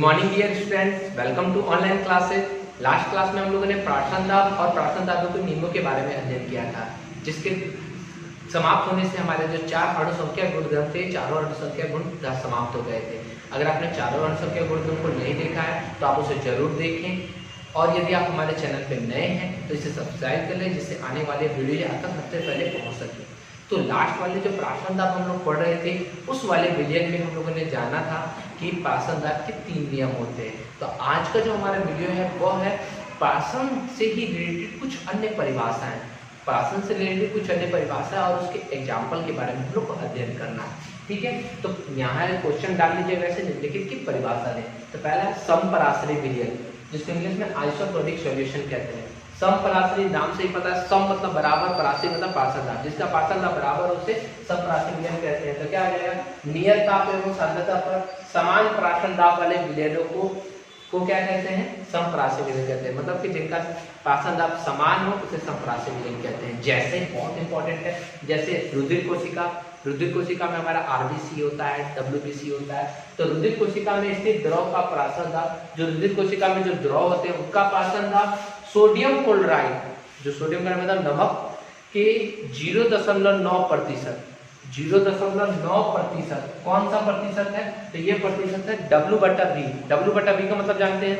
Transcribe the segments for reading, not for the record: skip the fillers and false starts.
Morning dear students, welcome to online classes. Last class में हम लोगों ने प्रार्थना दाब और प्रार्थना दाबों के नियमों के बारे में अध्ययन किया था, जिसके समाप्त होने से हमारे जो चार अणु संख्या गुणधर्म थे, चारों अणु संख्या गुण समाप्त हो गए थे। अगर आपने चारों अणु संख्या गुणधर्म को नहीं देखा है तो आप उसे जरूर देखें, और यदि आप हमारे चैनल पर नए हैं तो इसे सब्सक्राइब कर लें, जिससे आने वाले वीडियो आप तक सबसे पहले पहुँच सके। तो लास्ट वाले जो प्रार्थना दाब हम लोग पढ़ रहे थे, उस वाले विलियन में हम लोगों ने जाना था कि प्रार्थना दाब के 3 नियम होते हैं। तो आज का जो हमारा वीडियो है वह है प्रार्थना से ही रिलेटेड कुछ अन्य परिभाषाएं, प्रार्थना से रिलेटेड कुछ अन्य परिभाषा और उसके एग्जाम्पल के बारे में हम लोग को अध्ययन करना है। ठीक है, तो यहाँ क्वेश्चन डाल लीजिएगा, ऐसे निम्नलिखित की परिभाषा दें। तो पहला है समपराश्रयी विलियन, जिसको इंग्लिश में आइसोट्रोपिक सॉल्यूशन कहते हैं। समपराश्रयी नाम से ही पता है, सम मतलब बराबर, पराश्रय मतलब पार्षद दाब, जिसका पार्षद दाब बराबर उसे समपराश्रयी विलयन कहते हैं। तो क्या आ जाएगा, नियत ताप एवं सांद्रता पर समान प्राशन दाब वाले विलयनों को क्या कहते हैं, समपराश्रयी विलयन कहते हैं। मतलब कि जिनका प्राशन दाब समान हो उसे समपराश्रयी विलयन कहते हैं। जैसे बहुत इंपॉर्टेंट है, जैसे रुधिर कोशिका, रुधिर कोशिका में हमारा आरबीसी होता है, डब्ल्यूबीसी होता है। तो रुधिर कोशिका में स्थित द्रव का प्राशन दाब, जो रुधिर कोशिका में जो द्रव होते हैं उनका प्राशन दाब सोडियम क्लोराइड, जो सोडियम क्लोराइड मतलब नमक के 0.9%, 0.9%। कौन सा प्रतिशत है, तो ये प्रतिशत है W/V। W/V का मतलब जानते हैं,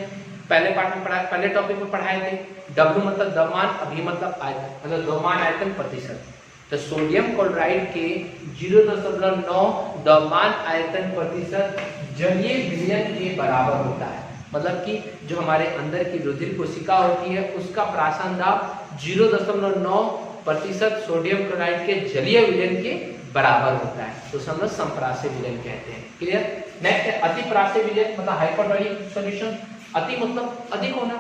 पहले पार्ट में पढ़ाया, पहले टॉपिक में पढ़ाए थे। W मतलब द्रव्यमान, अभी मतलब आयतन, मतलब द्रव्यमान आयतन प्रतिशत। तो सोडियम क्लोराइड के 0.9 द्रव्यमान आयतन प्रतिशत जलीय विलयन के बराबर होता है। मतलब कि जो हमारे अंदर की रुधिर कोशिका होती है उसका प्राशन दाब 0.9% सोडियम क्लोराइड के जलीय विलयन के बराबर होता है। तो हम लोग समपराश्रयी विलयन कहते हैं। क्लियर। नेक्स्ट है अतिपराश्रयी विलयन, मतलब हाइपरटोनिक सॉल्यूशन। अति मतलब अधिक होना,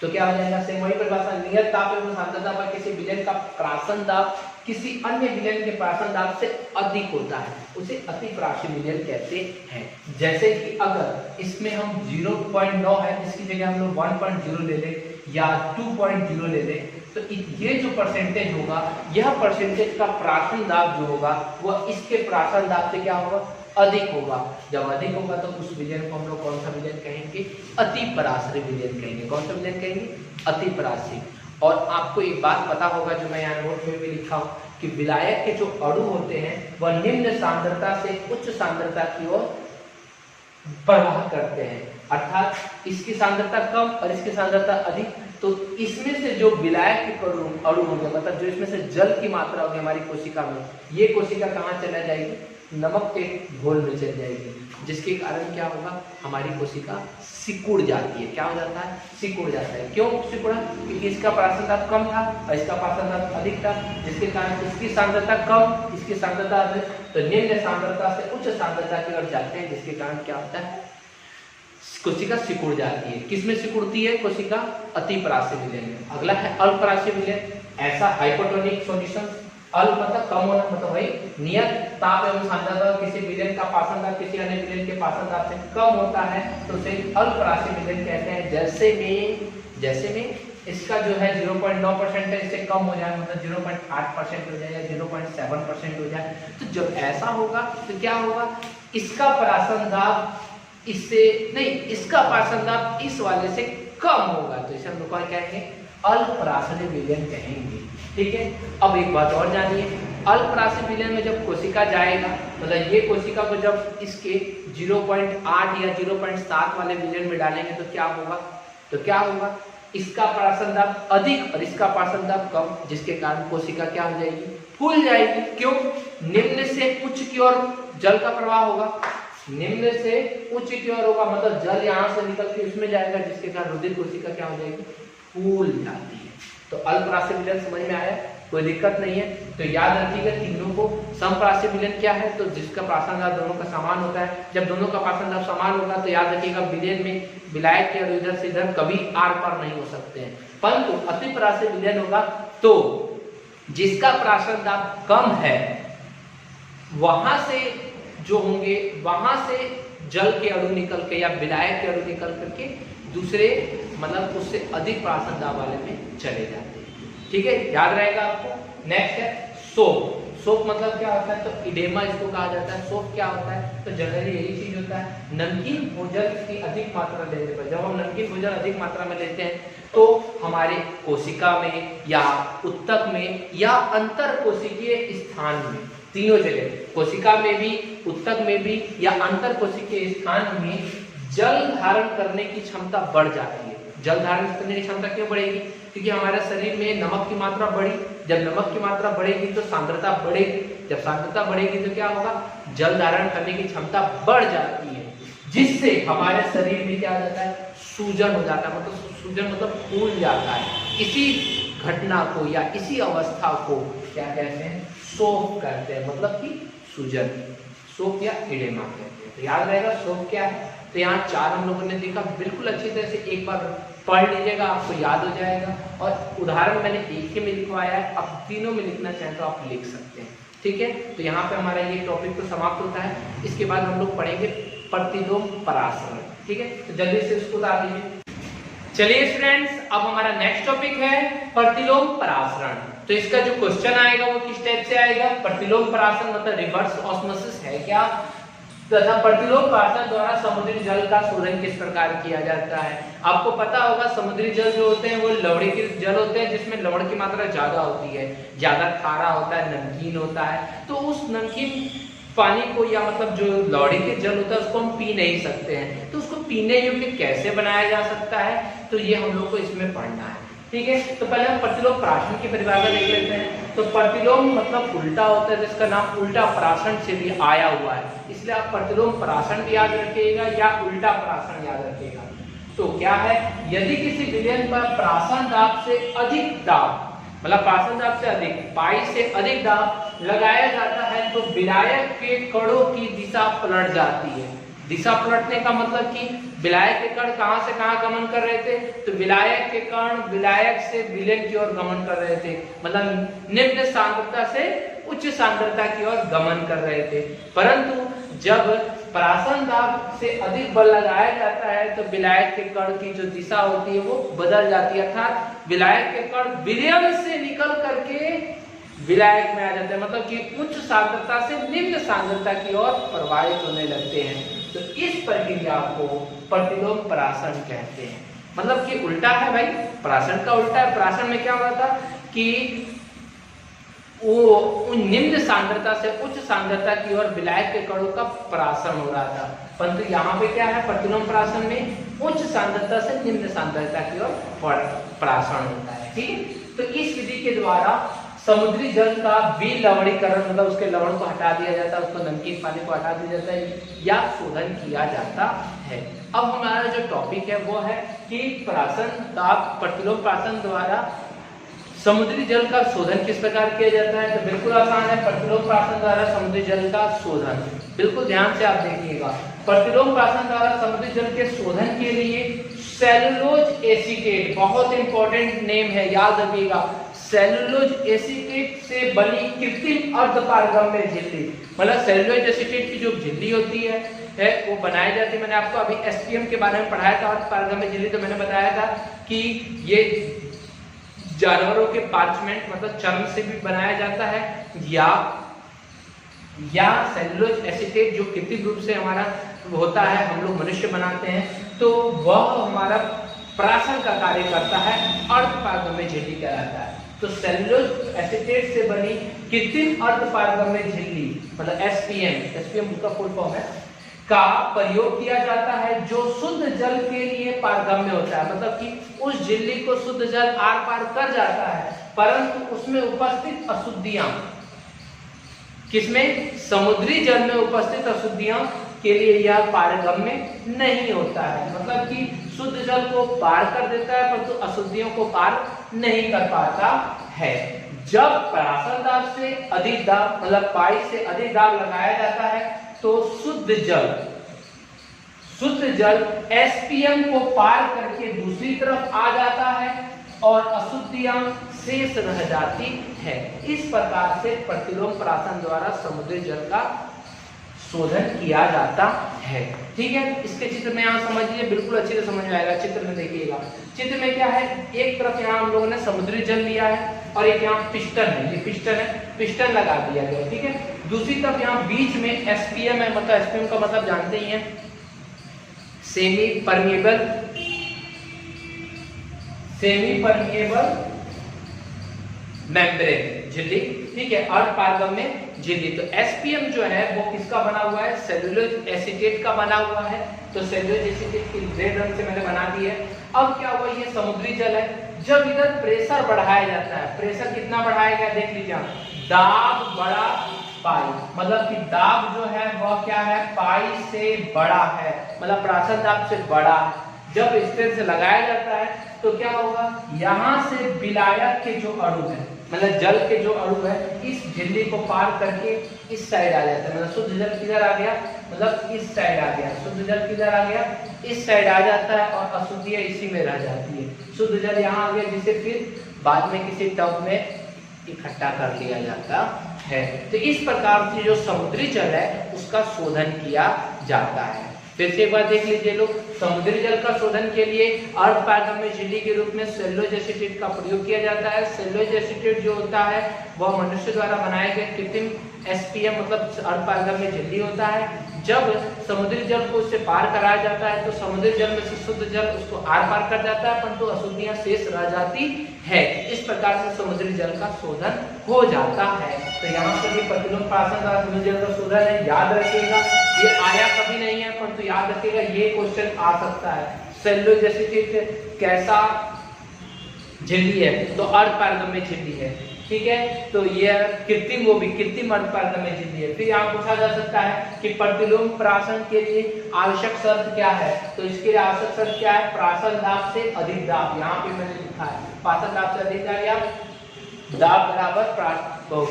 तो क्या हो जाएगा, सेम वही परिभाषा, नियत ताप एवं सांद्रता पर किसी विलयन का प्राशन दाब किसी अन्य विलयन के प्राशन दाब से अधिक होता है, उसे अतिपराश्रयी विलयन कहते हैं। जैसे कि अगर इसमें हम 0.9 है, इसकी जगह हम लोग 1.0 ले लें या 2.0 ले लें, तो ये जो परसेंटेज होगा, यह परसेंटेज का प्राशन दाब जो होगा वह इसके प्राशन दाब से क्या होगा, अधिक होगा। जब अधिक होगा तो उस विलयन को हम लोग कौन सा विलयन कहेंगे, अतिपराश्रयी विलयन कहेंगे। कौन सा विलयन कहेंगे, अतिपराश्रयी। और आपको एक बात पता होगा, जो मैं यहाँ नोट में भी लिखा हूँ, कि विलायक के जो अणु होते हैं वह निम्न सांद्रता से उच्च सांद्रता की ओर प्रवाह करते हैं। अर्थात इसकी सांद्रता कम और इसकी सांद्रता अधिक, तो इसमें से जो विलायक के अणु होंगे, मतलब जो इसमें से जल की मात्रा होगी हमारी कोशिका में, ये कोशिका कहाँ चला जाएगी, नमक के घोल में चल जाएगी, जिसके कारण क्या होगा, हमारी कोशिका सिकुड़ जाती है। क्या हो जाता है, सिकुड़ जाता है। क्यों सिकुड़ा, क्योंकि इसका प्राशन दाब कम था और इसका प्राशन दाब अधिक था, जिसके कारण इसकी सांद्रता कम, इसकी सांद्रता अधिक, तो निम्न सांद्रता से उच्च सांद्रता की ओर जाते हैं, जिसके कारण क्या होता है, कोशिका सिकुड़ जाती है। किसमें सिकुड़ती है कोशिका, अतिपराश्रयी विलयन में। अगला है अल्पपराश्रयी विलयन, ऐसा हाइपोटोनिक सॉल्यूशन। अल्प मतलब कम होना, मतलब वही नियत ताप एवं सांद्रता किसी विलयन का प्राशन दाब किसी अन्य विलयन के प्राशन दाब से कम होता है, तो उसे अल्पपराश्रयी विलयन कहते हैं। जैसे में इसका जो है 0.9% है, इससे कम हो जाए, मतलब 0.8% हो जाए या 0.7% हो जाए, तो जब ऐसा होगा तो क्या होगा, इसका प्राशन दाब इससे नहीं, इसका प्राशन दाब इस वाले से कम होगा, तो इसे हम लोग क्या कहेंगे, अल्पपराश्रयी विलयन कहेंगे। ठीक है। अब एक बात और जानिए, अल्पपराश्रयी विलयन में जब कोशिका जाएगा, मतलब ये कोशिका को जब इसके 0.8 या 0.7 वाले विलयन में डालेंगे तो क्या होगा, इसका प्राशन दाब अधिक और इसका प्राशन दाब कम, जिसके कारण कोशिका क्या हो जाएगी, फूल जाएगी। क्यों, निम्न से उच्च की ओर जल का प्रवाह होगा, निम्न से उच्च की ओर होगा, मतलब जल यहाँ से निकल के उसमें जाएगा, जिसके कारण रुधिर कोशिका क्या हो जाएगी, फूल जाती है। तो अल्पपराश्रयी विलयन समझ में आया, कोई दिक्कत नहीं है। तो याद रखिएगा तीनों को। समपराश्रयी विलयन क्या है, तो जिसका प्राशन दाब दोनों का समान होता है। जब दोनों का प्राशन दाब समान होगा तो याद रखिएगा विलयन में विलायक के अणु इधर से इधर कभी आर पार नहीं हो सकते हैं। परंतु अतिपराश्रयी विलयन होगा तो जिसका प्राशन दाब कम है, वहां से जो होंगे, वहां से जल के अणु निकल के या विलायक के अणु निकल करके दूसरे, मतलब उससे अधिक प्राशन दाब वाले में चले जाते हैं। ठीक है, याद रहेगा आपको। नेक्स्ट है सोप। सोप मतलब क्या होता है, तो इडेमा इसको कहा जाता है। सोप क्या होता है, तो जनरली यही चीज होता है। मिलता है। नमकीन भोजन की अधिक मात्रा लेने पर, जब हम नमकीन भोजन अधिक मात्रा में लेते हैं तो हमारे कोशिका में या उत्तक में या अंतर कोशिकीय स्थान में, तीनों जगह, कोशिका में भी, उत्तक में भी या अंतर कोशिकीय स्थान में जल धारण करने की क्षमता बढ़ जाती है। जल धारण करने की क्षमता क्यों बढ़ेगी? क्योंकि हमारे शरीर में नमक की मात्रा बढ़ी, जब नमक की मात्रा बढ़ेगी तो सांद्रता बढ़ेगी, जब सांद्रता बढ़ेगी तो क्या होगा? जल धारण करने की क्षमता बढ़ जाती है, जिससे हमारे शरीर में क्या हो जाता है? सूजन हो जाता है। मतलब सूजन मतलब फूल जाता है। इसी घटना को या इसी अवस्था को क्या कहते हैं? शोफ कहते हैं, मतलब कि सूजन, शोफ या एडेमा कहते हैं। तो याद रहेगा शोफ क्या है। तो यहाँ 4 हम लोगों ने देखा, बिल्कुल अच्छी तरह से एक बार पढ़ लीजिएगा, आपको याद हो जाएगा। और उदाहरण मैंने एक ही में लिखवाया है, आप तीनों में लिखना चाहें तो आप लिख सकते हैं, ठीक है। तो यहाँ पे हमारा ये टॉपिक तो समाप्त होता है। इसके बाद हम लोग पढ़ेंगे प्रतिलोम परासरण, ठीक है। तो जल्दी से उसको उतार लीजिए। चलिए स्टूडेंट्स, अब हमारा नेक्स्ट टॉपिक है प्रतिलोम परासरण। तो इसका जो क्वेश्चन आएगा वो किस टाइप से आएगा? प्रतिलोम परासरण मतलब रिवर्स ऑस्मोसिस है क्या, तथा प्रतिलोम परासरण द्वारा समुद्री जल का शोधन किस प्रकार किया जाता है। आपको पता होगा समुद्री जल जो होते हैं वो लवण के जल होते हैं, जिसमें लवण की मात्रा ज्यादा होती है, ज्यादा खारा होता है, नमकीन होता है। तो उस नमकीन पानी को या मतलब जो लौड़ी के जल होता है उसको हम पी नहीं सकते हैं। तो उसको पीने योग्य कैसे बनाया जा सकता है, तो ये हम लोग को इसमें पढ़ना है, ठीक है। तो पहले हम प्रतिलोम परासरण की परिभाषा देख लेते हैं। तो प्रतिलोम मतलब उल्टा होता है, जिसका नाम उल्टा परासरण से भी आया हुआ है, इसलिए आप प्रतिलोम परासरण भी याद रखिएगा या उल्टा परासरण याद रखिएगा। तो क्या है? यदि किसी विलयन पर परासरण दाब से अधिक दाब, मतलब परासरण दाब से अधिक, पाई से अधिक दाब लगाया जाता है तो विलायक के कणों की दिशा पलट जाती है। दिशा पलटने का मतलब कि विलायक के कण कहां से कहां गमन कर रहे थे? तो विलायक के कण विलायक से विलयन की ओर गमन कर रहे थे, मतलब निम्न सांद्रता से उच्च सांद्रता की ओर गमन कर रहे थे। परंतु जब परासरण दाब से अधिक बल लगाया जाता है तो विलायक के कण की जो दिशा होती है वो बदल जाती है, अर्थात विलायक के कण विलयन से निकल करके विलायक में आ जाते हैं, मतलब कि उच्च सांद्रता से निम्न सांद्रता की ओर प्रवाहित होने लगते हैं। तो इस प्रक्रिया को प्रतिलोम परासरण कहते हैं, मतलब कि उल्टा है भाई, परासरण का उल्टा है। परासरण में क्या हो रहा था कि वो निम्न सांद्रता से उच्च सांद्रता की ओर विलायक के कणों का परासरण हो रहा था, परंतु यहाँ पे क्या है? प्रतिलोम परासरण में उच्च सांद्रता से निम्न सांद्रता की ओर परासरण होता है, ठीक है। तो इस विधि के द्वारा समुद्री जल का विलवणीकरण, मतलब उसके लवण को हटा दिया जाता है, उसको नमकीन पानी को हटा दिया जाता है या शोधन किया जाता है। अब हमारा जो टॉपिक है वो है कि परासरण दाब, प्रतिलोम परासरण द्वारा समुद्री जल का शोधन किस प्रकार किया जाता है। तो बिल्कुल आसान है, प्रतिलोम परासरण द्वारा समुद्री जल का शोधन, बिल्कुल ध्यान से आप देखिएगा। प्रतिलोम परासरण द्वारा समुद्री जल के शोधन के लिए सेलुलोज एसीटेट, बहुत इंपॉर्टेंट नेम है, याद रखिएगा, सेलुलोज एसीटेट से बनी कृत्रिम अर्धपारगम्य झिल्ली, मतलब सेलुलोज एसीटेट की जो झिल्ली होती है वो बनाई जाती है। मैंने आपको अभी एसपीएम के बारे में पढ़ाया था, अर्धपारगम्य झिल्ली, तो मैंने बताया था कि ये जानवरों के पार्चमेंट मतलब चर्म से भी बनाया जाता है, या सेलुलोज एसीटेट जो कृत्रिम रूप से हमारा होता है, हम लोग मनुष्य बनाते हैं, तो वह हमारा परासरण का कार्य करता है, अर्धपारगम्य झिल्ली कहलाता है। तो सेलुलोज एसीटेट से बनी कृत्रिम अर्धपारगम्य झिल्ली मतलब एसपीएम उसका फुल फॉर्म है, का प्रयोग किया जाता है जो शुद्ध जल के लिए पारगम्य होता है, मतलब कि उस झिल्ली को शुद्ध जल आर पार कर जाता है, परंतु उसमें उपस्थित अशुद्धियां, किसमें? समुद्री जल में उपस्थित अशुद्धियां के लिए यह पारगम्य नहीं होता है, मतलब कि शुद्ध जल को पार कर देता है परंतु अशुद्धियों को पार नहीं कर पाता है। जब परासरण दाब से अधिक दाब मतलब पाई से अधिक दाब लगाया जाता है तो शुद्ध जल एसपीएम को पार करके दूसरी तरफ आ जाता है और अशुद्धियां शेष रह जाती है। इस प्रकार से प्रतिलोम परासरण द्वारा समुद्री जल का शोधन किया जाता है, ठीक है। इसके चित्र में यहाँ समझ लीजिए, बिल्कुल अच्छे से समझ में आएगा। चित्र में देखिएगा, चित्र में क्या है, एक तरफ यहाँ हम लोगों ने समुद्री जल लिया है और एक यहाँ पिस्टन है, ये पिस्टन है, पिस्टन लगा दिया गया, ठीक है। दूसरी तरफ यहाँ बीच में एसपीएम है, मतलब एसपीएम का मतलब जानते ही हैं, सेमी परमिएबल मेम्ब्रेन, झिल्ली, ठीक है, अर्ध पारगम्य में झिल्ली। तो एसपीएम जो है वो किसका बना हुआ है, सेलुलोज एसीटेट का बना हुआ है। तो सेलुलोज एसीटेट की रेड रंग से मैंने बना दी है। अब क्या हुआ, ये समुद्री जल है, जब इधर प्रेशर बढ़ाया जाता है, प्रेशर कितना बढ़ाया गया देख लीजिए आप, दाब बड़ा पाई, मतलब कि दाब जो है वह क्या है, पाई से बड़ा है, मतलब प्राशन दाब से बड़ा। जब स्टेट से लगाया जाता है तो क्या होगा, यहाँ से विलायक के जो अणु है, मतलब जल के जो अणु है, इस झिल्ली को पार करके इस साइड आ जाता है, मतलब शुद्ध जल किधर आ गया, मतलब इस साइड आ गया, शुद्ध जल किधर आ गया, इस साइड आ जाता है, और अशुद्धियां इसी में रह जाती है। शुद्ध जल यहाँ आ गया, जिसे फिर बाद में किसी टब में इकट्ठा कर लिया जाता है। तो इस प्रकार से जो समुद्री जल है उसका शोधन किया जाता है। फिर से एक बार देख लीजिए लोग, समुद्री जल का शोधन के लिए अर्ध पारगम्य झिल्ली के रूप में सेलुलोज एसीटेट का प्रयोग किया जाता है। सेलुलोज एसीटेट जो होता है वह मनुष्य द्वारा बनाए गए कृत्रिम एसपीएम मतलब अर्ध पारगम्य झिल्ली होता है। जब समुद्री जल को उससे पार कराया जाता है तो समुद्री जल में से शुद्ध जल उसको आर पार कर जाता है, परंतु अशुद्धियां शेष रह जाती है। इस प्रकार से समुद्री जल का शोधन हो जाता है। तो यहाँ पर भी प्रतिलोम प्राशन द्वारा समुद्री जल का शोधन है, याद रखिएगा, ये आया कभी नहीं है, परंतु याद रखिएगा ये क्वेश्चन आ सकता है। सेलुलोज एसीटेट कैसा झिल्ली है, तो अर्ध पारगम्य झिल्ली है, ठीक है। तो ये कृत्रिम, वो भी कृत्रिम अर्ध पारगम्य झिल्ली है। फिर यहाँ पूछा जा सकता है कि प्रतिलोम प्राशन के लिए आवश्यक शर्त क्या है, तो इसके लिए आवश्यक शर्त क्या है, प्राशन दाब से अधिक दाब। यहाँ पे मैंने लिखा है प्राशन दाब से अधिक दाब, या दाब बराबर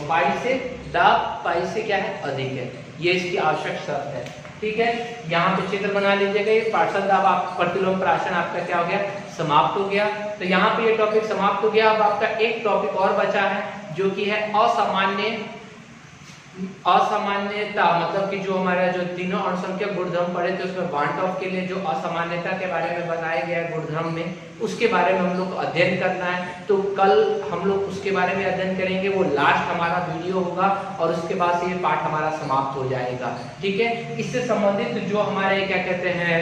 पाई से दाब पाई से क्या है, अधिक है, ये इसकी आवश्यक शर्त है, ठीक है। यहाँ पे चित्र बना लीजिएगा, ये प्राशन दाब आप प्रतिलोम प्राशन आपका क्या हो गया, समाप्त हो गया। तो यहाँ पे ये टॉपिक समाप्त हो गया। अब आपका एक टॉपिक और बचा है जो कि है असामान्यता, मतलब कि जो हमारा जो तीनों अणुसंख्यक गुणधर्म पढ़े थे उसमें वांट ऑफ के लिए जो असामान्यता के बारे में बताया गया है गुणधर्म में, उसके बारे में हम लोग को अध्ययन करना है। तो कल हम लोग उसके बारे में अध्ययन करेंगे, वो लास्ट हमारा वीडियो होगा, और उसके बाद से ये पाठ हमारा समाप्त हो जाएगा, ठीक है। इससे संबंधित जो हमारे क्या कहते हैं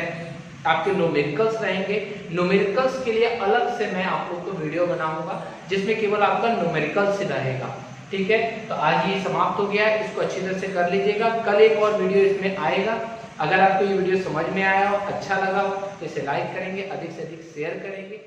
आपके न्यूमेरिकल्स रहेंगे, न्यूमेरिकल्स के लिए अलग से मैं आप लोग को वीडियो बनाऊंगा जिसमें केवल आपका न्यूमेरिकल्स ही रहेगा, ठीक है। तो आज ये समाप्त हो गया है, इसको अच्छी तरह से कर लीजिएगा। कल एक और वीडियो इसमें आएगा। अगर आपको ये वीडियो समझ में आया हो, अच्छा लगा हो, तो इसे लाइक करेंगे, अधिक से अधिक शेयर करेंगे।